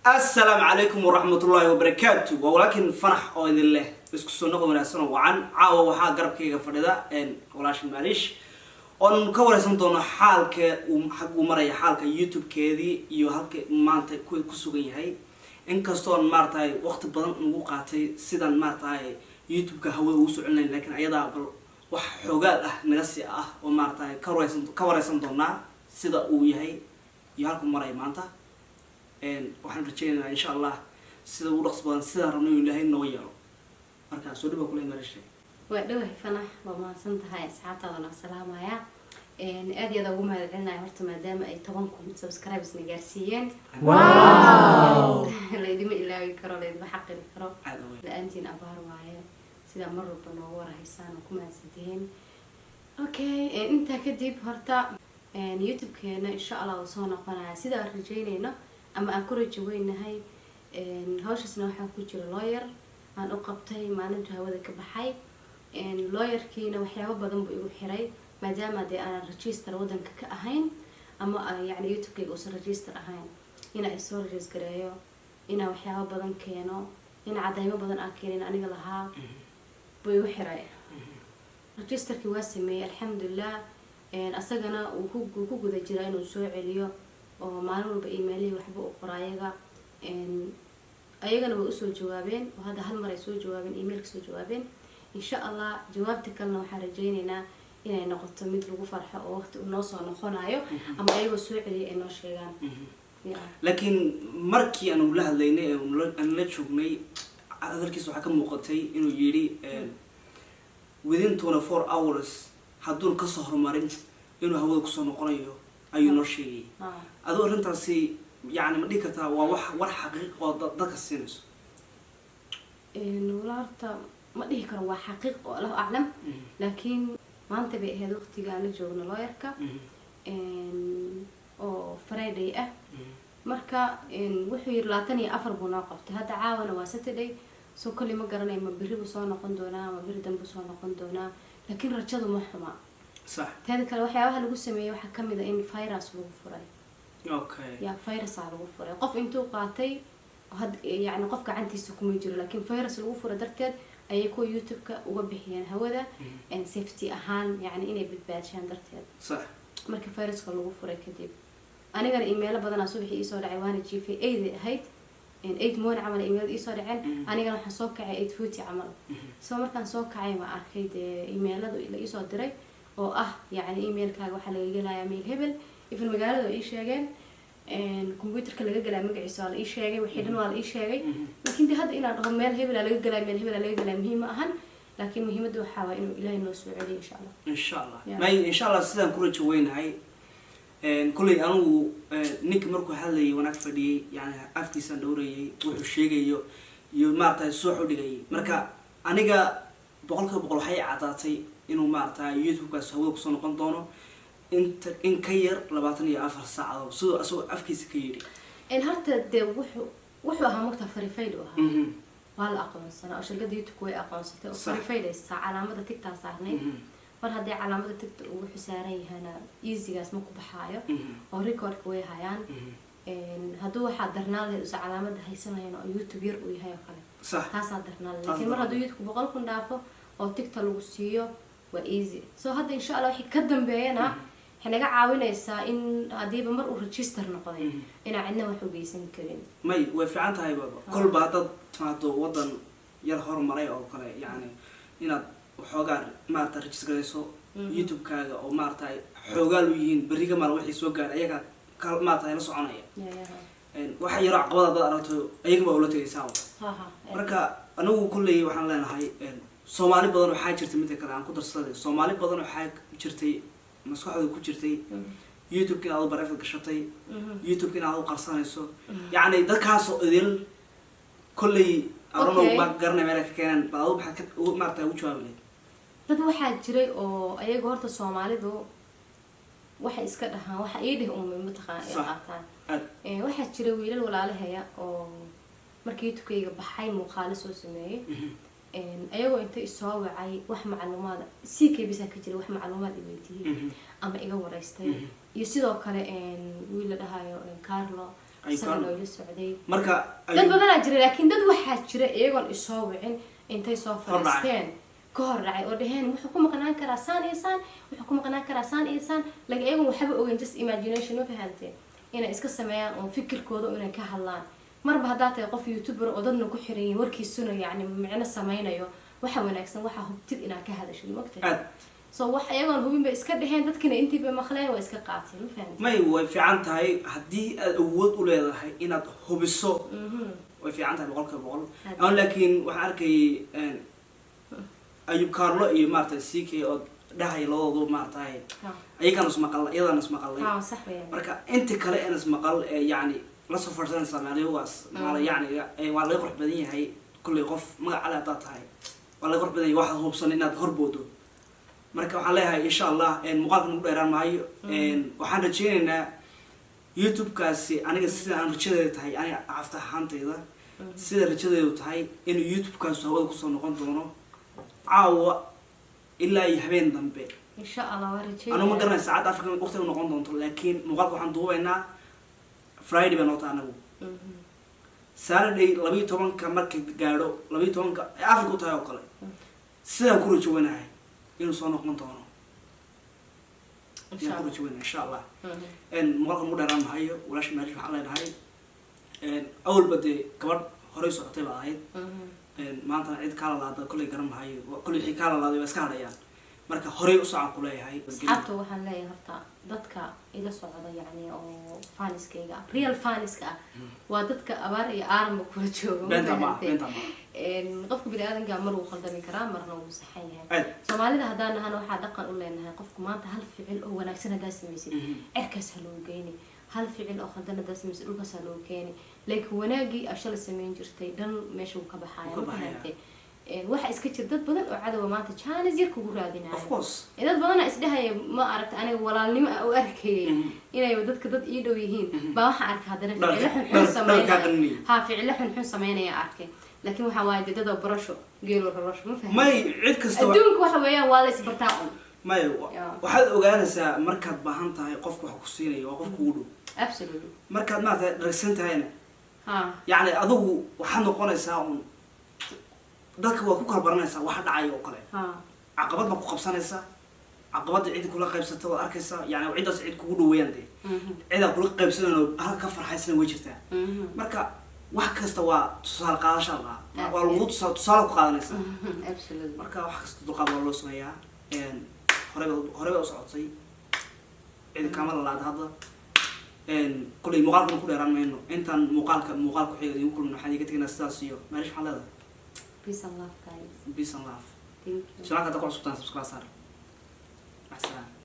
السلام عليكم ورحمة الله وبركاته. ولكن فرح أو إذن الله بس كسرنا قمنا سنة وعن عاو وحا قرب كي فردا إن ولاش معليش أن كورة سنتنا حالك وحق مرة حالك يوتيوب كذي يوهالك مانت كوي كسوقي هاي إن كستون مارتاي وقت بدن نوقاتي سيدان مارتاي يوتيوب كهوى وسعنا لكن أيضا wax xogaad ah naga si ah oo maartay ka wareysan doona sida uu yahay iyo halku maray maanta waxaan rajaynayaa insha Allah sida uu dhaqso badan sida rabno Ilaahay noo yeelo marka soo dhaw kulay marishay waa dhaw fanax waa maasan tahay asxaabtaada salaamaya aad iyo aad ugu mahadcelinahay horta maadaama ay 10,000 subscribers na gaarsiiyeen wow leedima ilaahay karo leedima xaqin karo laantiin abaar waaye sida mar walba noo warahaysaan ku maasantiin okay inta kadib horta YouTube keena insha Allah soo noqonaya sida aan rajaynayno ama aan ku rajaynahay hawshaasna waxa ku jira lawyer aan u qabtay maalinta hawada ka baxay lawyerkiina waxyaabo badan buu igu xiray maadaama aan register wadanka ka ahayn ama yani YouTube-ka uu soo register ahayn ina soo register gareeyo ina waxyaabo badan keeno ina cadaymo badan aan keenin aniga lahaa بيو حراي رجستر كي واسمي الحمد لله أسجنا وكوكو ذا جيران وسوء عليه ومعلوم بإيميلي وحبوا قرايجا أيجنا بأسوا جوابين وهذا هالمرة يسوي جوابين إيميلك يسوي جوابين إن شاء الله جوابتك لنا وحرجيننا إن نقطة مثل فرحة أو وقت ونوصل نخونايو أما أيوة سوء عليه إنه شيئا لكن مركي أنا ولا هذيني أنا لا تشوفني أذكر حكم مقطعي إنه يجري within 24 hours هدول كسر مرين إنه هو كسر نقريه أي نشيء هذول أنت سي يعني ما ديك تا وح حقيقة ضد السينس إنه لا ما ديك هو حقيقة الله أعلم لكن ما أنت بهذا وقت قال جونا لا يركب أو فريدي مركا إن وحير لا تاني أفر بناقبت هذا عاون واسطة سو كل ما قرنا ما بري بصونا قندونا ما بري دم بصونا قندونا لكن رجعوا محما صح هذا كل واحد هذا الجسم وحكم إذا إن فيروس بغفرة أوكي يا فيروس على الغفرة قف أنتو قاتي هاد يعني قفك عندي سكوم يجري لكن فيروس الغفرة درتد أيكو يوتيوب وبحيان هودا إن سيفتي أهان يعني إني بتبادشان درتد صح مركب فيروس الغفرة كتير أنا قال إيميل بدنا صبح يسوي عوان تجي في أي هيد إن أيد مون عمل إيميل يسوي عن أنا قال حسوك أيد فوتي عمل سو مركان سوك عي ما أكيد إيميل هذا إلا يسوي دري أو يعني إيميل كاج وحلا يجينا يعمل هبل في المجال هذا إيش يجين إن كمبيوتر كله يجي لما يجي سؤال إيش يجي وحيدنا ولا إيش يجي لكن ده هذا إن رقم ميل هبل لا يجي لما هبل لا يجي لما هي ما أهن لكن مهم ده حاول إنه إلهي الناس عليه إن شاء الله إن شاء الله ما إن شاء الله سيدنا كل شوين هاي كل أنو نيك مركو حلي وناك فدي يعني أفتي سندوري وحشيجي يمارتا سوحو دقي مركا أنيجا بقولك حي عطاتي إنه مارتا يوتيوب كسوق صنع قنطانه إنت إن كير لبعتني أفر ساعة وصو أفكي سكيري إن هرت ده وحو همك فريفيلوها وهلا أقوم السنة أشل قد يوتيوب كوي أقوم ستة فريفيل الساعة علامة تكتها صارني mar haddii calaamada tagta ugu xisaaran yahaana easygaas ma ku baxaayo oo record way hayaan hadduu waxa darnaa leh is calaamada haysanayna oo YouTube yar uu yahay kale taas darnaa laakiin mar hadduu YouTube 100 dhaafo oo TikTok lagu siiyo waa easy so hadda insha Allah wixii ka dambeeyana xinaga caawinaysaa in hadiiba mar uu register noqday ina cidna wax u geysan karin may way fiican tahay baba kulba dad taado wadan yar hormaray oo kale yani inaad وحوجار ما ترجس كذا يوتيوب كذا أو ما تاي حوجار ويهين بريكا ما روح يسوق كذا أيها ما تاي نص عناية واحد يرى قبضة ضررته أيها بقولته يساوي مركا أنا وكل وحنا لنا هاي سومالي بدن حاجة شرتي مثل كذا عن قدر صدق سومالي بدن حاجة شرتي مسكوا هذا كل شرتي يوتيوب كنا على بريفة كشرتي يوتيوب كنا على قرصان يسوع يعني ده كاسو ذيل كل أرونا بقرنا ملك كان بعض بحكت ومرتها وجواب لي dad waxa jiray oo ayaga horta Soomaalidu waxa iska dhahaan waxa ay dhigeen mataqaan ay qaataan waxa jiray wiilal walaalahaya oo markii tukayga baxay muuqaal soo sameeyay ayagoo inta soo wacay wax macluumaad si keebisa ka jiray wax macluumaad ay weydiiyay ama iga wareystay iyo sidoo kale wiil la dhahayo Carlo isaga loola socday marka dad badan jira laakiin dad waxaa jira iyagoon isoo wicin intay soo fariisteen ka hor dhacay oo dhaheen wuxuu ku maqnaan karaa saan iyo saan wuxuu ku maqnaan karaa saan iyo saan laga iyagoon waxba ogeyn just imagination ma fahanteen inay iska sameeyaan oo fikirkooda inay ka hadlaan marba haddaa tahay qof youtuber oo dadna ku xiran warkiisuna yacni micno sameynayo waxa wanaagsan waxaa hubtid inaad ka hadashid mogtahay so wax iyagoon hubin bay iska dhaheen dadkina intii bay maqleen waa iska qaateen ma fahanteen may way fiican tahay haddii aad awood u leedahay inaad hubiso way fiican tahay 100% laakiin waxaan arkayay ayub Carlo iyo maartay CK oo dhahay labadoodu maartay ayagana ismaqal iyadana ismaqalay sax weeyaan marka inta kale in ismaqal yani la soo farsan Soomaaliya waas mala yani waa la qurux badan yahay kulli qof magac ala tahay waa la qurux badan yahay waxa hubsan inaad horboodo marka waxaan leeyahay insha Allah muuqaalkan ugu dheeraan maayo waxaan rajeynaynaa YouTube kaasi aniga sida aan rajadeeyo tahay aniga afta ahaantayda sida rajadeeyo tahay in YouTube kaasi hawada ku soo noqon doono caawa ilaa habeen dambe insha Allah waa rajeeyo anu ma garanay saacad Afrika waqtiga noqon doonto laakiin muuqaalka waxaan duubaynaa Friday baan noqon anagu Saturday 12ka markay gaadho 12ka Afrika u tahay oo kale sidaan ku rajoonahay inuu soo noqon doono insha Allah muuqaalka ugu dheeraan maayo walaasha meesha waxaan leenahay awal bade gabadh hore socotay baa ahayd maanta cid kala laada kulay garan maayo kulay wixii kala laaday waa iska hadhayaan marka hore u socon ku leeyahay asxaabta waxaan leeyahay horta dadka ila socda yacni oo faniskayga real faniska waa dadka abaar iyo aaranba kula jooga qofka bini'aadanka mar uu khaldami karaa marna uu saxan yahay Soomaalida haddaan nahana waxaa dhaqan u leenahay qofku maanta hal ficil oo wanaagsan hadaa samaysid cirkaas ha loo geeyni hal ficil oo khaldan hadaa samaysid dhulkaas ha loo keeni laakiin wanaagii ashal sameyn jirtay dhan meesha uu ka baxayo waxa iska jir dad badan oo cadow maanta challenge yar kugu raadinayo of course dad badan isdhahay ma aragta aniga walaalnimo u arkay inay dadka dad ii dhow yihiin baa waxa arka hadana ficil xun sameynaya arkay laakiin waxa waa dadada barasho geelo barasho ma fahmin may cid kasta adduunka waxa weeyaan waa la isbartaa may waxaad ogaanaysaa markaad baahan tahay qofku wax ku siinayo waa qofku u dhow absolutely markaad maanta dhagsan tahayna yani adigu waxaad noqonaysaa dadka waa ku kala baranaysaa waxa dhacay oo kale caqabad ma ku qabsanaysaa caqabada cid kula qaybsato oo arkaysaa yani ciidaas cid kugu dhaweeyaan cid kula qaybsanayno halka ka farxaysan way jirtaa marka wax kasta waa tusaale qaadasho waa lagu tusaale ku qaadanaysaa absolutely marka wax kasta dulqaad waa loo sameeyaa hore u socotay cid kamada laada hadda kulay muuqaalkan ku dheeraan mayno intaan muuqaalka ku xiga idinku kulmino waxaan iga tegaynaa sidaas iyo meesha waxaan leedahay peace and love guys peace and love thank you شو راح تقول سبحان سبحان صار. مع السلامة.